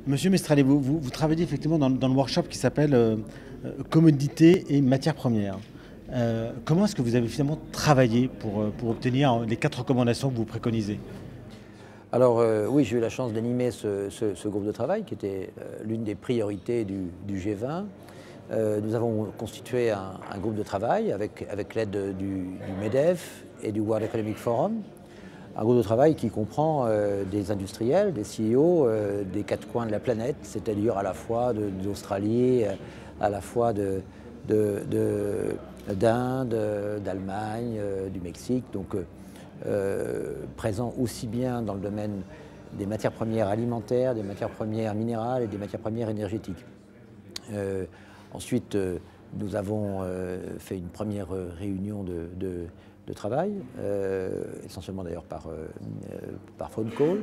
Monsieur Mestrallet, vous travaillez effectivement dans le workshop qui s'appelle Commodité et matières premières. Comment est-ce que vous avez finalement travaillé pour obtenir les 4 recommandations que vous préconisez? Alors oui, j'ai eu la chance d'animer ce groupe de travail qui était l'une des priorités du G20. Nous avons constitué un groupe de travail avec l'aide du MEDEF et du World Economic Forum. Un groupe de travail qui comprend des industriels, des CEO des 4 coins de la planète, c'est-à-dire à la fois d'Australie, à la fois d'Inde, d'Allemagne, du Mexique, donc présents aussi bien dans le domaine des matières premières alimentaires, des matières premières minérales et des matières premières énergétiques. Ensuite, nous avons fait une première réunion de travail, essentiellement d'ailleurs par phone call.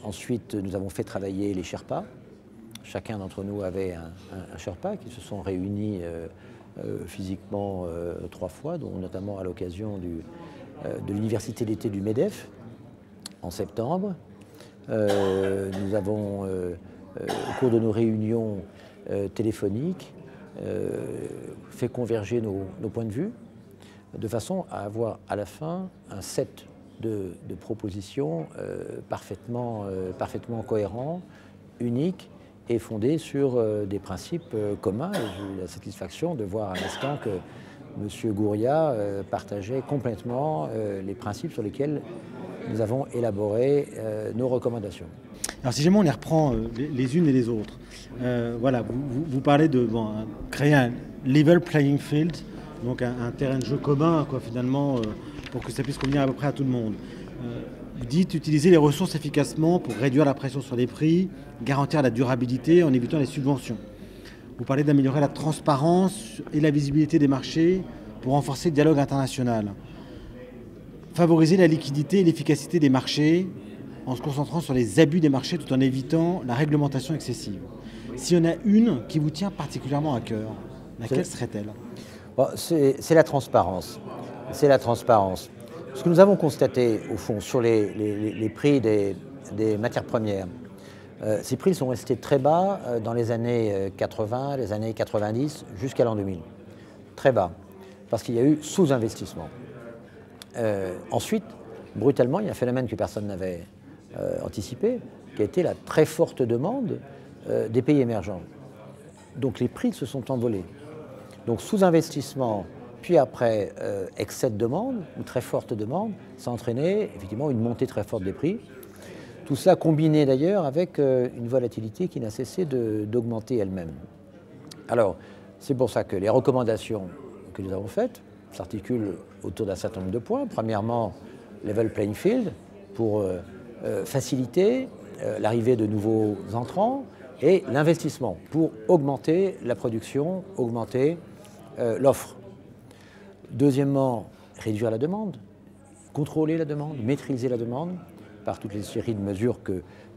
Ensuite, nous avons fait travailler les Sherpas. Chacun d'entre nous avait un Sherpa qui se sont réunis physiquement 3 fois, dont notamment à l'occasion de l'université d'été du MEDEF en septembre. Nous avons, au cours de nos réunions téléphoniques, fait converger nos points de vue, de façon à avoir à la fin un set de propositions parfaitement cohérent, unique et fondé sur des principes communs. J'ai eu la satisfaction de voir à l'instant que M. Gouria partageait complètement les principes sur lesquels nous avons élaboré nos recommandations. Alors si jamais on les reprend les unes et les autres, voilà, vous parlez de créer un level playing field, donc un terrain de jeu commun, quoi, finalement, pour que ça puisse convenir à peu près à tout le monde. Vous dites utiliser les ressources efficacement pour réduire la pression sur les prix, garantir la durabilité en évitant les subventions. Vous parlez d'améliorer la transparence et la visibilité des marchés pour renforcer le dialogue international. Favoriser la liquidité et l'efficacité des marchés en se concentrant sur les abus des marchés tout en évitant la réglementation excessive. S'il y en a une qui vous tient particulièrement à cœur, laquelle serait-elle? Bon, c'est la transparence. C'est la transparence. Ce que nous avons constaté, au fond, sur les prix des matières premières, ces prix sont restés très bas dans les années 80, les années 90, jusqu'à l'an 2000. Très bas, parce qu'il y a eu sous-investissement. Ensuite, brutalement, il y a un phénomène que personne n'avait anticipé, qui a été la très forte demande des pays émergents. Donc les prix se sont envolés. Donc sous-investissement, puis après excès de demande, ou très forte demande, ça a entraîné effectivement une montée très forte des prix. Tout cela combiné d'ailleurs avec une volatilité qui n'a cessé d'augmenter elle-même. Alors, c'est pour ça que les recommandations que nous avons faites s'articulent autour d'un certain nombre de points. Premièrement, level playing field, pour faciliter l'arrivée de nouveaux entrants, et l'investissement, pour augmenter la production, augmenter l'offre. Deuxièmement, réduire la demande, contrôler la demande, maîtriser la demande, par toutes les séries de mesures,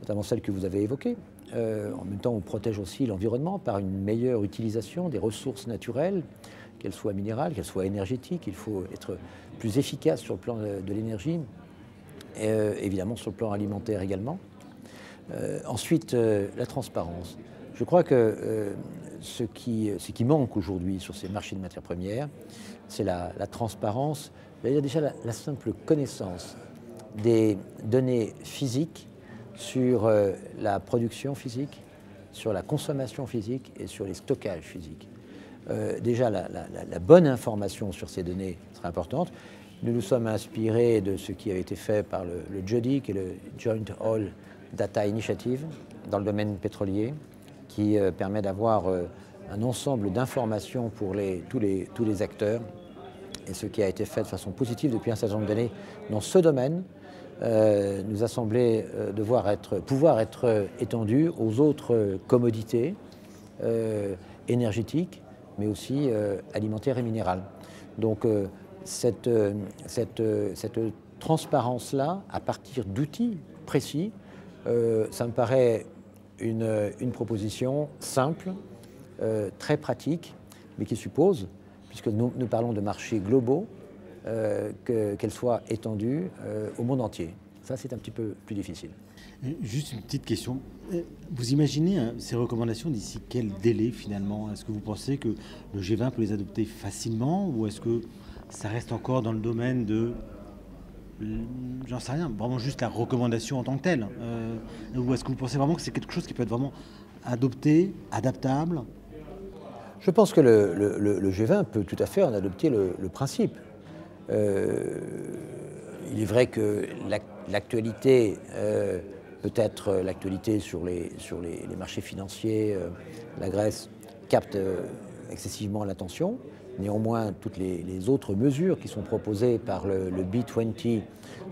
notamment celles que vous avez évoquées. En même temps, on protège aussi l'environnement par une meilleure utilisation des ressources naturelles, qu'elles soient minérales, qu'elles soient énergétiques. Il faut être plus efficace sur le plan de l'énergie, et évidemment sur le plan alimentaire également. Ensuite, la transparence. Je crois que ce qui manque aujourd'hui sur ces marchés de matières premières, c'est la transparence, c'est-à-dire déjà la simple connaissance des données physiques sur la production physique, sur la consommation physique et sur les stockages physiques. Déjà, la bonne information sur ces données serait importante. Nous nous sommes inspirés de ce qui avait été fait par le JODI, qui est le Joint Oil Data Initiative, dans le domaine pétrolier, qui permet d'avoir un ensemble d'informations pour tous les acteurs, et ce qui a été fait de façon positive depuis un certain nombre d'années dans ce domaine nous a semblé pouvoir être étendu aux autres commodités énergétiques, mais aussi alimentaires et minérales. Donc cette transparence-là, à partir d'outils précis, ça me paraît une proposition simple, très pratique, mais qui suppose, puisque nous parlons de marchés globaux, qu'elle soit étendue au monde entier. Ça, c'est un petit peu plus difficile. Juste une petite question. Vous imaginez ces recommandations d'ici quel délai finalement? Est-ce que vous pensez que le G20 peut les adopter facilement ou est-ce que ça reste encore dans le domaine de, j'en sais rien, vraiment juste la recommandation en tant que telle? Ou est-ce que vous pensez vraiment que c'est quelque chose qui peut être vraiment adopté, adaptable? Je pense que le G20 peut tout à fait en adopter le principe. Il est vrai que l'actualité, peut-être l'actualité sur les marchés financiers, la Grèce capte excessivement l'attention. Néanmoins, toutes les autres mesures qui sont proposées par le B20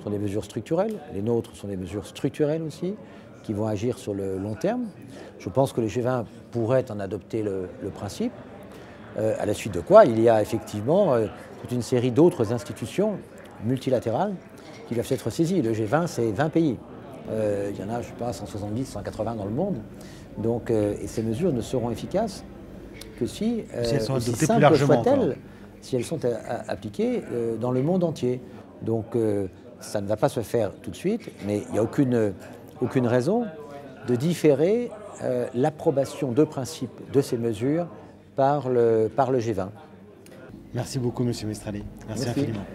sont des mesures structurelles. Les nôtres sont des mesures structurelles aussi, qui vont agir sur le long terme. Je pense que le G20 pourrait en adopter le principe, à la suite de quoi il y a effectivement toute une série d'autres institutions multilatérales qui doivent être saisies. Le G20, c'est 20 pays. Il y en a, je ne sais pas, 170, 180 dans le monde. Donc, et ces mesures ne seront efficaces que si elles sont aussi adoptées plus simples largement soient-elles, si elles sont appliquées dans le monde entier. Donc, ça ne va pas se faire tout de suite, mais il n'y a aucune raison de différer l'approbation de principe de ces mesures par le G20. Merci beaucoup, Monsieur Mestrallet. Merci infiniment.